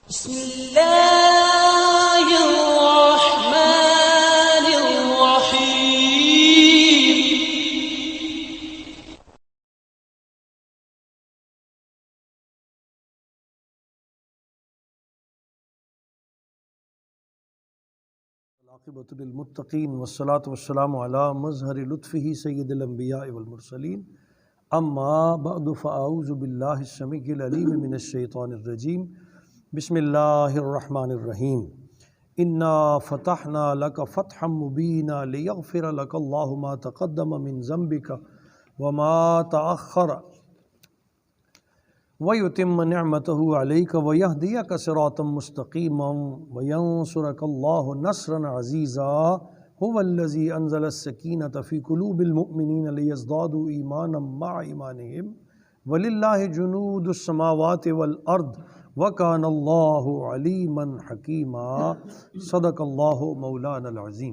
بسم اللہ الرحمن الرحیم۔ العاقبۃ للمتقین والصلاة والسلام علی مظہر لطفہ سید الانبیاء والمرسلین، اما بعد فاعوذ باللہ السمیع العلیم من الشیطان الرجیم، بسم اللہ الرحمن الرحیم۔ انا فتحنا لک فتحا مبینا لیغفر لک اللہ ما تقدم من ذنبک وما تأخر وَيُتِمَّ نِعْمَتَهُ عَلَيْكَ وَيَهْدِيَكَ صِرَاطًا مُسْتَقِيمًا وَيَنصُرَكَ اللَّهُ نَصْرًا عَزِيزًا هُوَ الَّذِي أَنزَلَ السَّكِينَةَ فِي قُلُوبِ الْمُؤْمِنِينَ لِيَزْدَادُوا إِيمَانًا مَعَ إِيمَانِهِمْ وَلِلَّهِ جُنُودُ السَّمَاوَاتِ وَالْأَرْضِ وَكَانَ اللَّهُ عَلِيمًا حَكِيمًا۔ صدق اللہ مولانا العظیم۔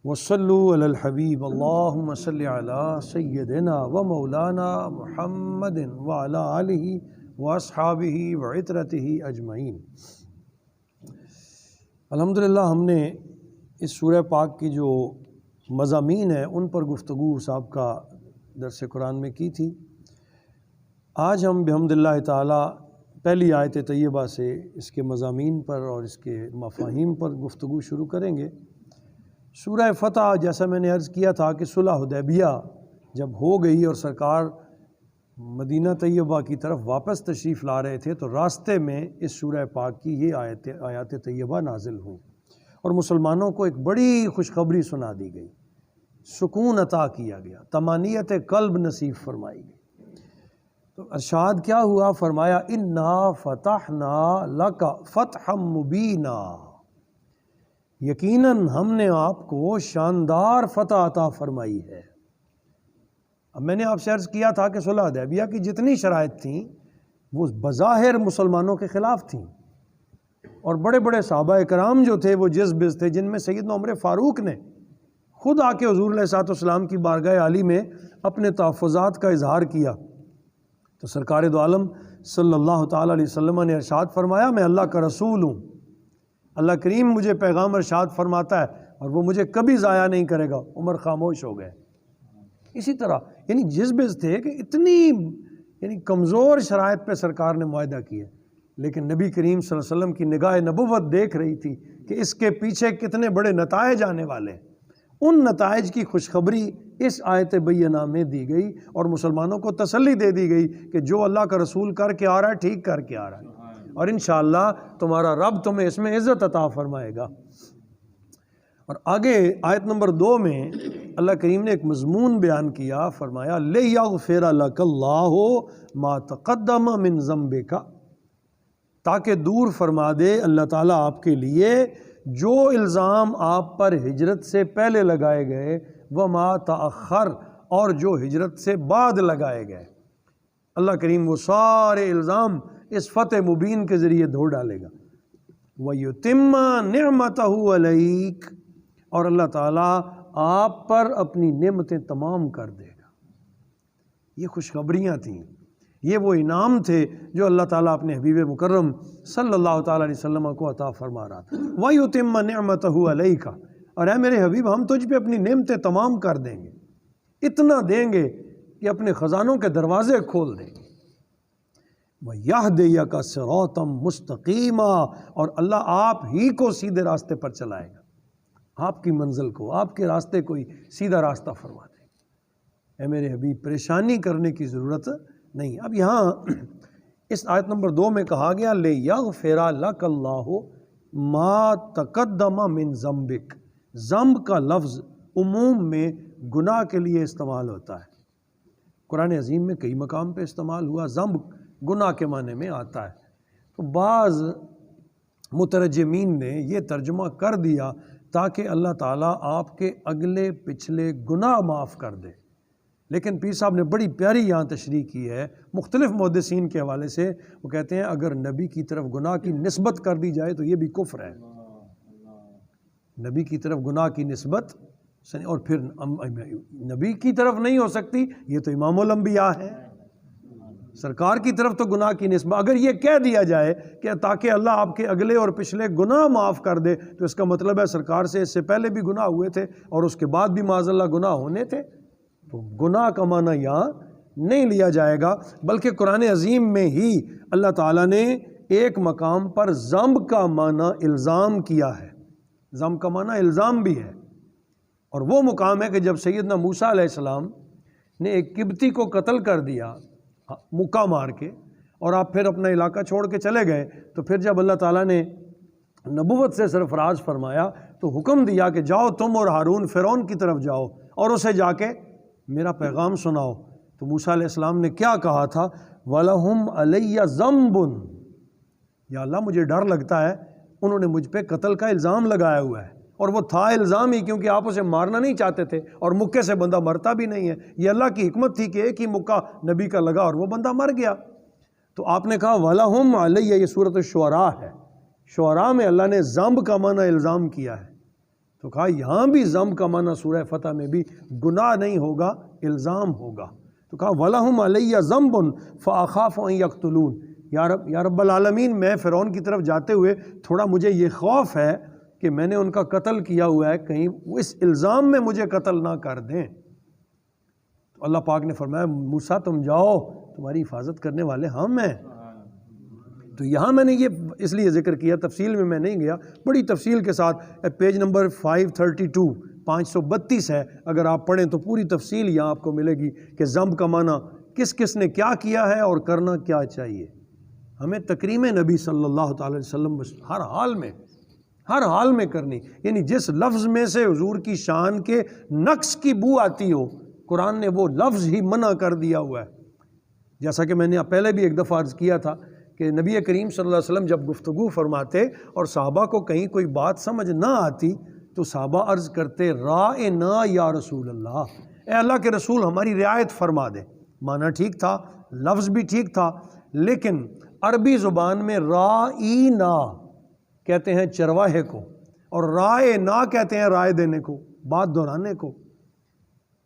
وصلوا علی الحبیب اللہم صلی علی سیدنا و مولانا محمد وعلی آلہ واصحابہ وعترتہ اجمعین۔ الحمدللہ ہم نے اس سورہ پاک کی جو مضامین ہیں ان پر گفتگو سابقہ درس قرآن میں کی تھی۔ آج ہم بحمد اللہ تعالی پہلی آیت طیبہ سے اس کے مضامین پر اور اس کے مفاہیم پر گفتگو شروع کریں گے۔ سورہ فتح، جیسا میں نے عرض کیا تھا کہ صلح حدیبیہ جب ہو گئی اور سرکار مدینہ طیبہ کی طرف واپس تشریف لا رہے تھے تو راستے میں اس سورہ پاک کی یہ آیات طیبہ نازل ہوئی اور مسلمانوں کو ایک بڑی خوشخبری سنا دی گئی، سکون عطا کیا گیا، طمانینت قلب نصیب فرمائی گئی۔ تو ارشاد کیا ہوا؟ فرمایا انا فتحنا لک فتحا مبینا، یقیناً ہم نے آپ کو شاندار فتح عطا فرمائی ہے۔ اب میں نے آپ سے عرض کیا تھا کہ صلح حدیبیہ کی جتنی شرائط تھیں وہ بظاہر مسلمانوں کے خلاف تھیں، اور بڑے بڑے صحابہ اکرام جو تھے وہ جز بز تھے، جن میں سیدنا عمر فاروق نے خود آ کے حضور علیہ السلام کی بارگاہ عالی میں اپنے تحفظات کا اظہار کیا۔ تو سرکار دو عالم صلی اللہ تعالیٰ علیہ وسلم نے ارشاد فرمایا میں اللہ کا رسول ہوں، اللہ کریم مجھے پیغام ارشاد فرماتا ہے اور وہ مجھے کبھی ضائع نہیں کرے گا۔ عمر خاموش ہو گئے۔ اسی طرح یعنی جذبے تھے کہ اتنی کمزور شرائط پہ سرکار نے معاہدہ کیا، لیکن نبی کریم صلی اللہ علیہ وسلم کی نگاہ نبوت دیکھ رہی تھی کہ اس کے پیچھے کتنے بڑے نتائج آنے والے ہیں۔ ان نتائج کی خوشخبری اس آیت بینہ میں دی گئی اور مسلمانوں کو تسلی دے دی گئی کہ جو اللہ کا رسول کر کے آ رہا ہے ٹھیک کر کے آ رہا ہے، اور انشاءاللہ تمہارا رب تمہیں اس میں عزت عطا فرمائے گا۔ اور آگے آیت نمبر 2 میں اللہ کریم نے ایک مضمون بیان کیا، فرمایا لِیَغْفِرَ لَكَ اللَّهُ مَا تَقَدَّمَ مِن ذَنبِكَ، تاکہ دور فرما دے اللہ تعالیٰ آپ کے لیے جو الزام آپ پر ہجرت سے پہلے لگائے گئے، وَمَا تَأَخَّرَ، اور جو ہجرت سے بعد لگائے گئے۔ اللہ کریم وہ سارے الزام اس فتح مبین کے ذریعے دھو ڈالے گا۔ وَيُتِمَّ نِعْمَتَهُ عَلَيْكَ، اور اللہ تعالیٰ آپ پر اپنی نعمتیں تمام کر دے گا۔ یہ خوشخبریاں تھیں، یہ وہ انعام تھے جو اللہ تعالیٰ اپنے حبیب مکرم صلی اللہ تعالیٰ علیہ وسلم کو عطا فرما رہا تھا۔ وَيُتِمَّ نِعْمَتَهُ عَلَيْكَ، اور اے میرے حبیب ہم تجھ پہ اپنی نعمتیں تمام کر دیں گے، اتنا دیں گے کہ اپنے خزانوں کے دروازے کھول دیں گے۔ وَيَهْدِيَكَ صِرَاطًا مُسْتَقِيمًا، اور اللہ آپ ہی کو سیدھے راستے پر چلائے گا، آپ کی منزل کو، آپ کے راستے کو ہی سیدھا راستہ فرما دے گا۔ اے میرے حبیب پریشانی کرنے کی ضرورت نہیں۔ اب یہاں اس آیت نمبر 2 میں کہا گیا لِیَغْفِرَ لَكَ اللَّهُ مَا تَقَدَّمَ مِن ذَنبِكَ، ذنب کا لفظ عموم میں گناہ کے لیے استعمال ہوتا ہے، قرآن عظیم میں کئی مقام پہ استعمال ہوا، ذنب گناہ کے معنی میں آتا ہے۔ تو بعض مترجمین نے یہ ترجمہ کر دیا تاکہ اللہ تعالیٰ آپ کے اگلے پچھلے گناہ معاف کر دے، لیکن پیر صاحب نے بڑی پیاری یہاں تشریح کی ہے مختلف محدثین کے حوالے سے۔ وہ کہتے ہیں اگر نبی کی طرف گناہ کی نسبت کر دی جائے تو یہ بھی کفر ہے، نبی کی طرف گناہ کی نسبت، اور پھر نبی کی طرف نہیں ہو سکتی، یہ تو امام الانبیاء ہے سرکار کی طرف تو گناہ کی نسبت اگر یہ کہہ دیا جائے کہ تاکہ اللہ آپ کے اگلے اور پچھلے گناہ معاف کر دے، تو اس کا مطلب ہے سرکار سے اس سے پہلے بھی گناہ ہوئے تھے اور اس کے بعد بھی معاذ اللہ گناہ ہونے تھے، تو گناہ کا معنی یہاں نہیں لیا جائے گا، بلکہ قرآن عظیم میں ہی اللہ تعالیٰ نے ایک مقام پر ذنب کا معنی الزام کیا ہے۔ ذنب کا معنی الزام بھی ہے، اور وہ مقام ہے کہ جب سیدنا موسیٰ علیہ السلام نے ایک قبطی کو قتل کر دیا مکہ مار کے، اور آپ پھر اپنا علاقہ چھوڑ کے چلے گئے، تو پھر جب اللہ تعالیٰ نے نبوت سے سرفراز فرمایا تو حکم دیا کہ جاؤ تم اور ہارون فرعون کی طرف جاؤ اور اسے جا کے میرا پیغام سناؤ۔ تو موسیٰ علیہ السلام نے کیا کہا تھا؟ وَلَهُمْ عَلَيَّ ذَنْبٌ، یا اللہ مجھے ڈر لگتا ہے انہوں نے مجھ پہ قتل کا الزام لگایا ہوا ہے، اور وہ تھا الزام ہی کیونکہ آپ اسے مارنا نہیں چاہتے تھے، اور مکے سے بندہ مرتا بھی نہیں ہے، یہ اللہ کی حکمت تھی کہ ایک ہی مکہ نبی کا لگا اور وہ بندہ مر گیا۔ تو آپ نے کہا وَلَهُمْ عَلَيَّ، یہ سورۃ الشعراء ہے، شعراء میں اللہ نے ذنب کا معنی الزام کیا ہے، تو کہا یہاں بھی ذنب کا معنی سورہ فتح میں بھی گناہ نہیں ہوگا، الزام ہوگا، تو کہا وَلَهُمْ عَلَيَّ ذَنْبٌ فَأَخَافُ أَن يَقْتُلُونِ، یا رب العالمین میں فرعون کی طرف جاتے ہوئے تھوڑا مجھے یہ خوف ہے کہ میں نے ان کا قتل کیا ہوا ہے، کہیں وہ اس الزام میں مجھے قتل نہ کر دیں۔ تو اللہ پاک نے فرمایا موسیٰ تم جاؤ، تمہاری حفاظت کرنے والے ہم ہیں۔ تو یہاں میں نے یہ اس لیے ذکر کیا، تفصیل میں نہیں گیا، بڑی تفصیل کے ساتھ پیج نمبر 532 532 ہے، اگر آپ پڑھیں تو پوری تفصیل یہاں آپ کو ملے گی کہ ذنب کا معنی کس کس نے کیا کیا ہے اور کرنا کیا چاہیے۔ ہمیں تکریم نبی صلی اللہ تعالی علیہ وسلم ہر حال میں کرنی، یعنی جس لفظ میں سے حضور کی شان کے نقص کی بو آتی ہو، قرآن نے وہ لفظ ہی منع کر دیا ہوا ہے۔ جیسا کہ میں نے پہلے بھی ایک دفعہ عرض کیا تھا کہ نبی کریم صلی اللہ علیہ وسلم جب گفتگو فرماتے اور صحابہ کو کہیں کوئی بات سمجھ نہ آتی تو صحابہ عرض کرتے رائنا یا رسول اللہ، اے اللہ کے رسول ہماری رعایت فرما دے۔ معنی ٹھیک تھا، لفظ بھی ٹھیک تھا، لیکن عربی زبان میں رائنا کہتے ہیں چرواہے کو، اور رائے نا کہتے ہیں رائے دینے کو، بات دہرانے کو،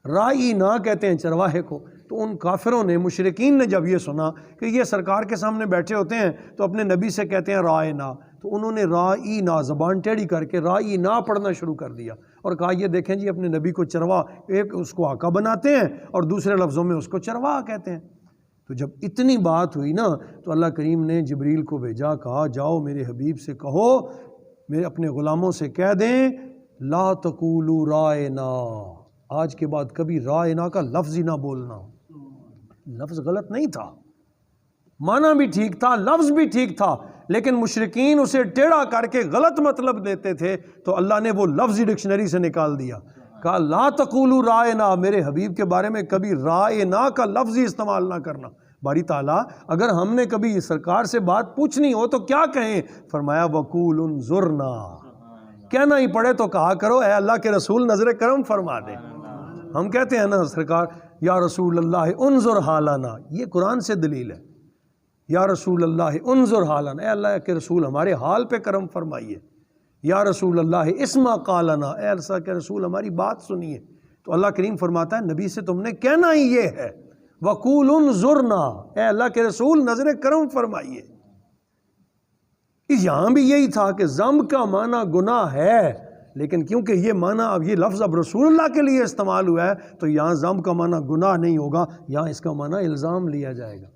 رائی نا کہتے ہیں چرواہے کو۔ تو ان کافروں نے، مشرکین نے جب یہ سنا کہ یہ سرکار کے سامنے بیٹھے ہوتے ہیں تو اپنے نبی سے کہتے ہیں رائے نا، تو انہوں نے رائی نا زبان ٹیڑھی کر کے رائی نا پڑھنا شروع کر دیا اور کہا یہ دیکھیں جی اپنے نبی کو چرواہ، ایک اس کو آقا بناتے ہیں اور دوسرے لفظوں میں اس کو چرواہ کہتے ہیں۔ تو جب اتنی بات ہوئی نا تو اللہ کریم نے جبریل کو بھیجا، کہا جاؤ میرے حبیب سے کہو، میرے اپنے غلاموں سے کہہ دیں لا تقولوا رائنا، آج کے بعد کبھی رائنا کا لفظ ہی نہ بولنا۔ لفظ غلط نہیں تھا، معنی بھی ٹھیک تھا، لفظ بھی ٹھیک تھا، لیکن مشرکین اسے ٹیڑھا کر کے غلط مطلب دیتے تھے، تو اللہ نے وہ لفظ ہی ڈکشنری سے نکال دیا، کہا لا تقولوا رائنا، میرے حبیب کے بارے میں کبھی رائنا کا لفظ ہی استعمال نہ کرنا۔ باری تعالیٰ اگر ہم نے کبھی سرکار سے بات پوچھنی ہو تو کیا کہیں؟ فرمایا وقول انظرنا، کہنا ہی پڑے تو کہا کرو اے اللہ کے رسول نظر کرم فرما دے۔ ہم کہتے ہیں نا سرکار یا رسول اللہ انظر حالنا، یہ قرآن سے دلیل ہے، یا رسول اللہ انظر حالنا، اے اللہ کے رسول ہمارے حال پہ کرم فرمائیے، یا رسول اللہ اسمع قالنا، اے اللہ کے رسول ہماری بات سنیے۔ تو اللہ کریم فرماتا ہے نبی سے تم نے کہنا ہی یہ ہے وقول انظرنا، اے اللہ کے رسول نظر کرم فرمائیے۔ یہاں بھی یہی تھا کہ ذنب کا معنی گناہ ہے، لیکن کیونکہ یہ معنی اب یہ لفظ اب رسول اللہ کے لیے استعمال ہوا ہے تو یہاں ذنب کا معنی گناہ نہیں ہوگا، یہاں اس کا معنی الزام لیا جائے گا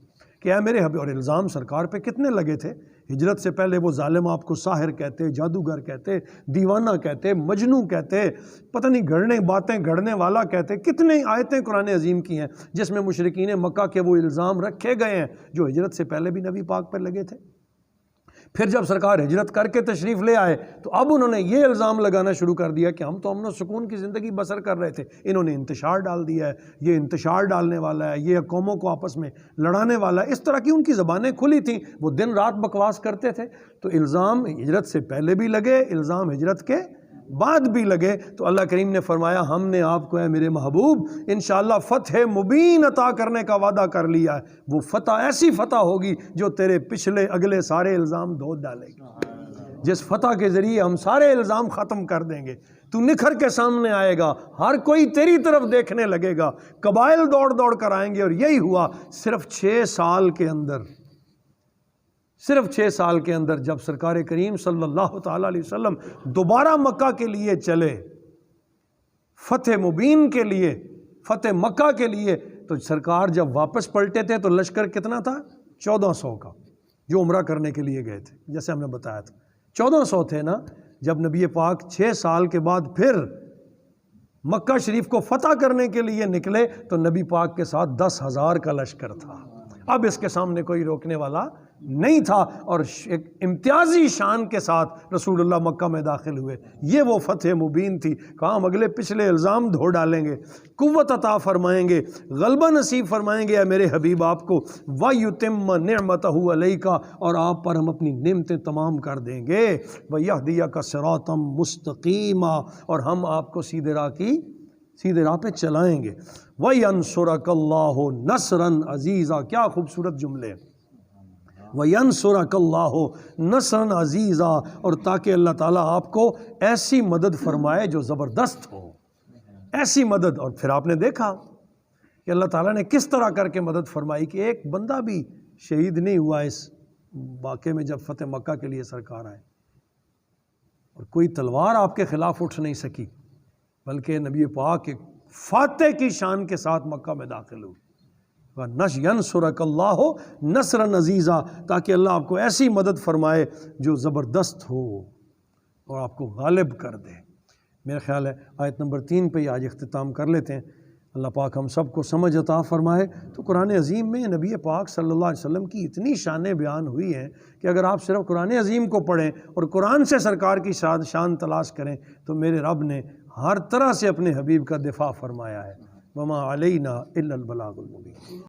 کہ اے میرے حبیب، اور الزام سرکار پہ کتنے لگے تھے۔ ہجرت سے پہلے وہ ظالم آپ کو ساحر کہتے، جادوگر کہتے، دیوانہ کہتے، مجنوں کہتے، پتہ نہیں گھڑنے باتیں گھڑنے والا کہتے، کتنے آیتیں قرآن عظیم کی ہیں جس میں مشرکین مکہ کے وہ الزام رکھے گئے ہیں جو ہجرت سے پہلے بھی نبی پاک پر لگے تھے۔ پھر جب سرکار ہجرت کر کے تشریف لے آئے تو اب انہوں نے یہ الزام لگانا شروع کر دیا کہ ہم تو امن و سکون کی زندگی بسر کر رہے تھے، انہوں نے انتشار ڈال دیا ہے، یہ انتشار ڈالنے والا ہے، یہ قوموں کو آپس میں لڑانے والا ہے، اس طرح کی ان کی زبانیں کھلی تھیں، وہ دن رات بکواس کرتے تھے۔ تو الزام ہجرت سے پہلے بھی لگے، الزام ہجرت کے بعد بھی لگے، تو اللہ کریم نے فرمایا ہم نے آپ کو اے میرے محبوب انشاءاللہ فتح مبین عطا کرنے کا وعدہ کر لیا ہے، وہ فتح ایسی فتح ہوگی جو تیرے پچھلے اگلے سارے الزام دھو ڈالے گی۔ جس فتح کے ذریعے ہم سارے الزام ختم کر دیں گے، تو نکھر کے سامنے آئے گا، ہر کوئی تیری طرف دیکھنے لگے گا، قبائل دوڑ دوڑ کر آئیں گے۔ اور یہی ہوا صرف 6 سال کے اندر، صرف 6 سال کے اندر جب سرکار کریم صلی اللہ تعالیٰ علیہ وسلم دوبارہ مکہ کے لیے چلے، فتح مبین کے لیے، فتح مکہ کے لیے، تو سرکار جب واپس پلٹے تھے تو لشکر کتنا تھا؟ 1400 کا، جو عمرہ کرنے کے لیے گئے تھے، جیسے ہم نے بتایا تھا 1400 تھے نا۔ جب نبی پاک 6 سال کے بعد پھر مکہ شریف کو فتح کرنے کے لیے نکلے تو نبی پاک کے ساتھ 10,000 کا لشکر تھا۔ اب اس کے سامنے کوئی روکنے والا نہیں تھا، اور ایک امتیازی شان کے ساتھ رسول اللہ مکہ میں داخل ہوئے۔ یہ وہ فتح مبین تھی۔ کہا ہم اگلے پچھلے الزام دھو ڈالیں گے، قوت عطا فرمائیں گے، غلبہ نصیب فرمائیں گے اے میرے حبیب آپ کو، وَيُتِمَّ نِعْمَتَهُ عَلَيْكَ، اور آپ پر ہم اپنی نعمتیں تمام کر دیں گے، وَيَهْدِيَكَ صِرَاطًا مُسْتَقِيمًا، اور ہم آپ کو سیدھے راہ پہ چلائیں گے، وَيَنْصُرَكَ اللَّهُ نَصْرًا عَزِيزًا۔ کیا خوبصورت جملے، وَيَنْصُرَكَ اللَّهُ نَصْرًا عَزِيزًا، اور تاکہ اللہ تعالیٰ آپ کو ایسی مدد فرمائے جو زبردست ہو، ایسی مدد۔ اور پھر آپ نے دیکھا کہ اللہ تعالیٰ نے کس طرح کر کے مدد فرمائی کہ ایک بندہ بھی شہید نہیں ہوا اس واقعے میں جب فتح مکہ کے لیے سرکار آئے، اور کوئی تلوار آپ کے خلاف اٹھ نہیں سکی، بلکہ نبی پاک ایک فاتح کی شان کے ساتھ مکہ میں داخل ہوئے۔ وَيَنْصُرَكَ اللَّهُ نَصْرًا عَزِيزًا، تاکہ اللہ آپ کو ایسی مدد فرمائے جو زبردست ہو اور آپ کو غالب کر دے۔ میرا خیال ہے آیت نمبر 3 پہ ہی آج اختتام کر لیتے ہیں۔ اللہ پاک ہم سب کو سمجھ عطا فرمائے۔ تو قرآن عظیم میں نبی پاک صلی اللہ علیہ وسلم کی اتنی شانیں بیان ہوئی ہیں کہ اگر آپ صرف قرآن عظیم کو پڑھیں اور قرآن سے سرکار کی شان تلاش کریں تو میرے رب نے ہر طرح سے اپنے حبیب کا دفاع فرمایا ہے۔ وَمَا عَلَيْنَا إِلَّا الْبَلَاغُ الْمُبِينُ۔